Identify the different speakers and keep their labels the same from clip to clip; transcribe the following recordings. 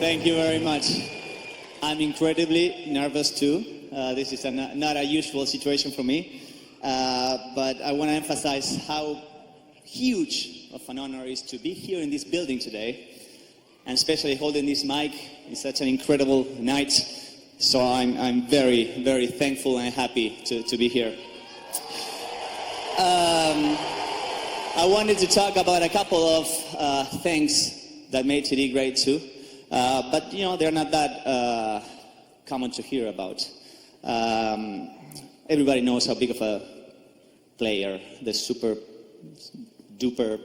Speaker 1: Thank you very much. I'm incredibly nervous too. This is not a usual situation for me, but I want to emphasize how huge of an honor it is to be here in this building today, and especially holding this mic in such an incredible night. So I'm very, very thankful and happy to be here. I wanted to talk about a couple of things that made TD great too, but they're not that common to hear about. Everybody knows how big of a player, the super duper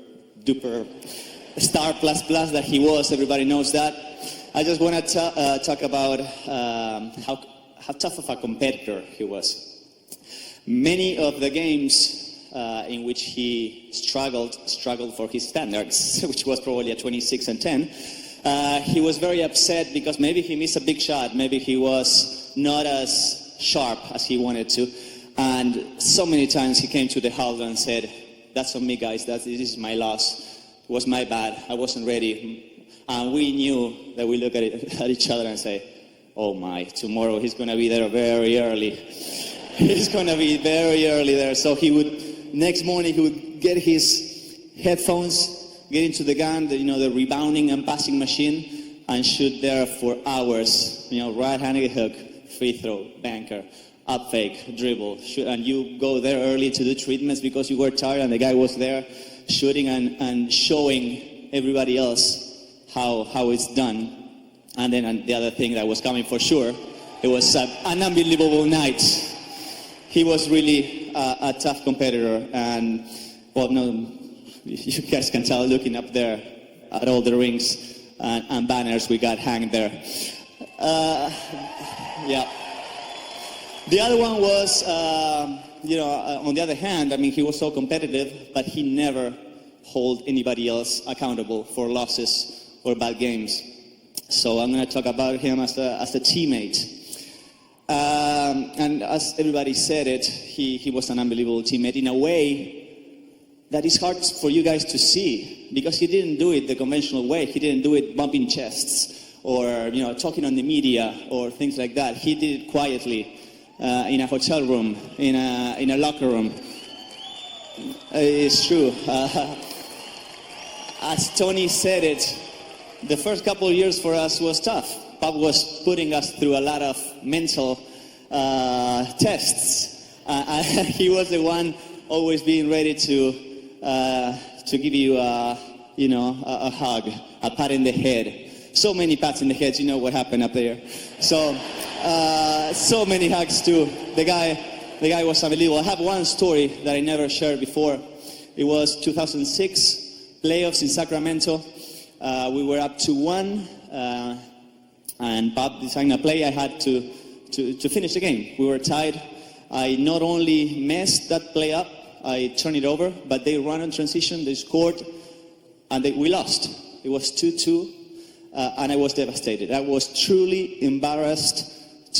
Speaker 1: star plus that he was. Everybody knows that. I just want to talk about how tough of a competitor he was. Many of the games in which he struggled for his standards, which was probably a 26-10. He was very upset because maybe he missed a big shot, maybe he was not as sharp as he wanted to, and so many times he came to the huddle and said, "That's on me, guys. This is my loss. It was my bad. I wasn't ready." And we knew that we look at each other and say, "Oh my, tomorrow he's going to be there very early." He's going to be very early there. So next morning he would get his headphones, get into the gun, the rebounding and passing machine, and shoot there for hours. Right-handed hook, free throw, banker, up fake, dribble, shoot, and you go there early to do treatments because you were tired, and the guy was there shooting and showing everybody else how it's done. And then the other thing that was coming for sure, it was an unbelievable night. He was really a tough competitor, and you guys can tell looking up there at all the rings and banners we got hanging there. Yeah. The other one was, on the other hand, he was so competitive, but he never held anybody else accountable for losses or bad games. So I'm going to talk about him as a teammate. And as everybody said it, he was an unbelievable teammate in a way that is hard for you guys to see, because he didn't do it the conventional way. He didn't do it bumping chests or talking on the media or things like that. He did it quietly in a hotel room, in a locker room. It's true. As Tony said it, the first couple of years for us was tough. Bob was putting us through a lot of mental tests. He was the one always being ready to give you a hug, a pat in the head. So many pats in the head, you know what happened up there. So many hugs too. The guy was unbelievable. I have one story that I never shared before. It was 2006 playoffs in Sacramento. We were up 2-1. And Bob designed a play. I had to finish the game. We were tied. I not only messed that play up, I turned it over, but they ran on transition, they scored, and we lost. It was 2-2, and I was devastated. I was truly embarrassed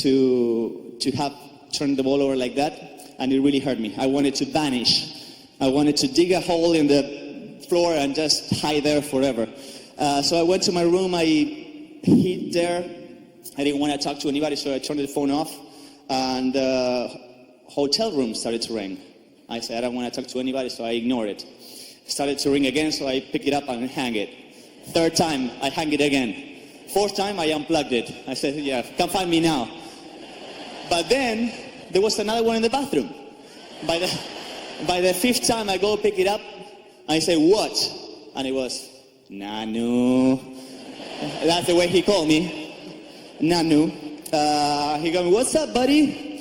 Speaker 1: to have turned the ball over like that, and it really hurt me. I wanted to vanish. I wanted to dig a hole in the floor and just hide there forever. So I went to my room. I hid there. I didn't want to talk to anybody, so I turned the phone off, and the hotel room started to ring. I said, I don't want to talk to anybody, so I ignored it. It started to ring again, so I picked it up and hang it. Third time, I hang it again. Fourth time, I unplugged it. I said, yeah, come find me now. But then, there was another one in the bathroom. By the fifth time, I go pick it up, I say, what? And it was, Nanu. That's the way he called me. Nanu. He goes, what's up, buddy?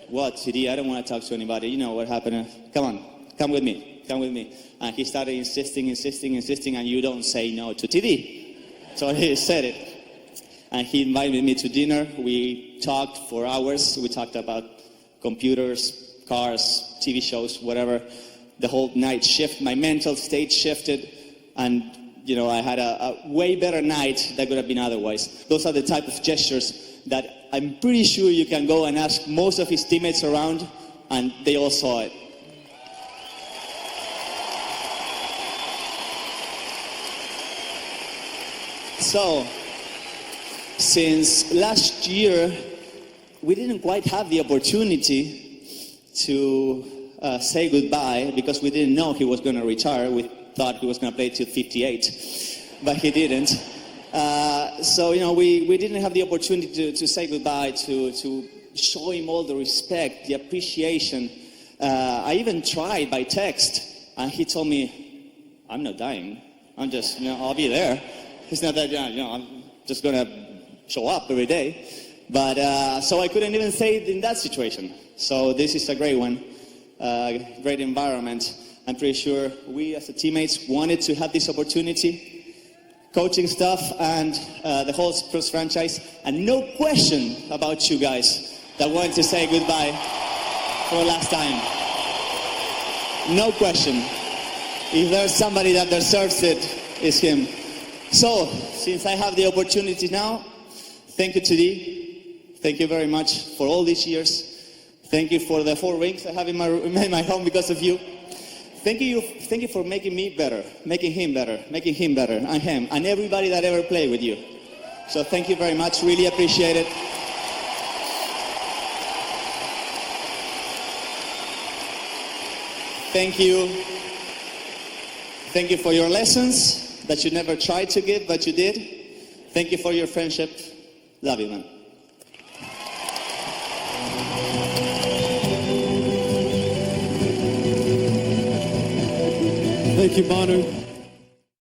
Speaker 1: What, TD? I don't want to talk to anybody. You know what happened. Come with me. And he started insisting, and you don't say no to TD. So he said it. And he invited me to dinner. We talked for hours. We talked about computers, cars, TV shows, whatever. The whole night shift. My mental state shifted. And I had a way better night than could have been otherwise. Those are the type of gestures that I'm pretty sure you can go and ask most of his teammates around, and they all saw it. So, since last year, we didn't quite have the opportunity to say goodbye because we didn't know he was going to retire. We thought he was going to play till 58, but he didn't. So, we didn't have the opportunity to say goodbye, to show him all the respect, the appreciation. I even tried by text, and he told me, I'm not dying. I'm just, I'll be there. It's not that, I'm just going to show up every day. But, so I couldn't even say it in that situation. So this is a great one, great environment. I'm pretty sure we as the teammates wanted to have this opportunity, coaching staff and the whole Spurs franchise, and no question about you guys that wanted to say goodbye for last time. No question. If there's somebody that deserves it, it's him. So, since I have the opportunity now, thank you to Dee. Thank you very much for all these years. Thank you for the 4 rings I have in my home because of you. Thank you for making me better, making him better, and him, and everybody that ever played with you. So thank you very much, really appreciate it. Thank you. Thank you for your lessons that you never tried to give, but you did. Thank you for your friendship. Love you, man.
Speaker 2: Thank you, Manu.